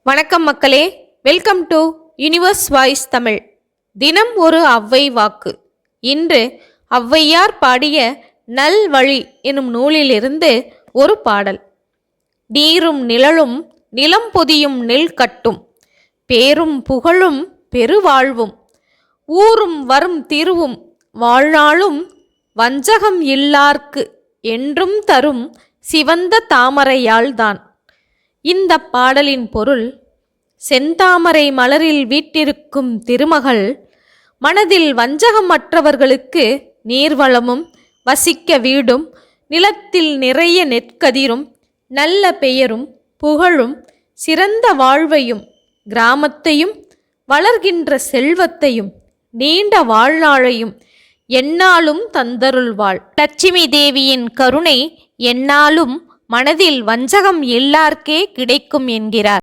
வணக்கம் மக்களே, welcome to universe voice Tamil. தினம் ஒரு ஔவை வாக்கு. இன்று ஔவையார் பாடிய நல் வழி எனும் நூலிலிருந்து ஒரு பாடல். நீரும் நிழலும் நிலம் பொதியும் நெல் கட்டும், பேரும் புகழும் பெருவாழ்வும், ஊரும் வரும் திருவும் வாழ்நாளும், வஞ்சகம் இல்லார்க்கு என்றும் தரும் சிவந்த தாமரையால்தான். இந்த பாடலின் பொருள்: செந்தாமரை மலரில் வீட்டிருக்கும் திருமகள் மனதில் வஞ்சகமற்றவர்களுக்கு நீர்வளமும், வசிக்க வீடும், நிலத்தில் நிறைய நெற்கதிரும், நல்ல பெயரும் புகழும், சிறந்த வாழ்வையும், கிராமத்தையும், வளர்கின்ற செல்வத்தையும், நீண்ட வாழ்நாளையும் எந்நாளும் தந்தருள்வாள். லட்சுமி தேவியின் கருணை எந்நாளும் மனதில் வஞ்சகம் எல்லார்க்கே கிடைக்கும் என்கிறார்.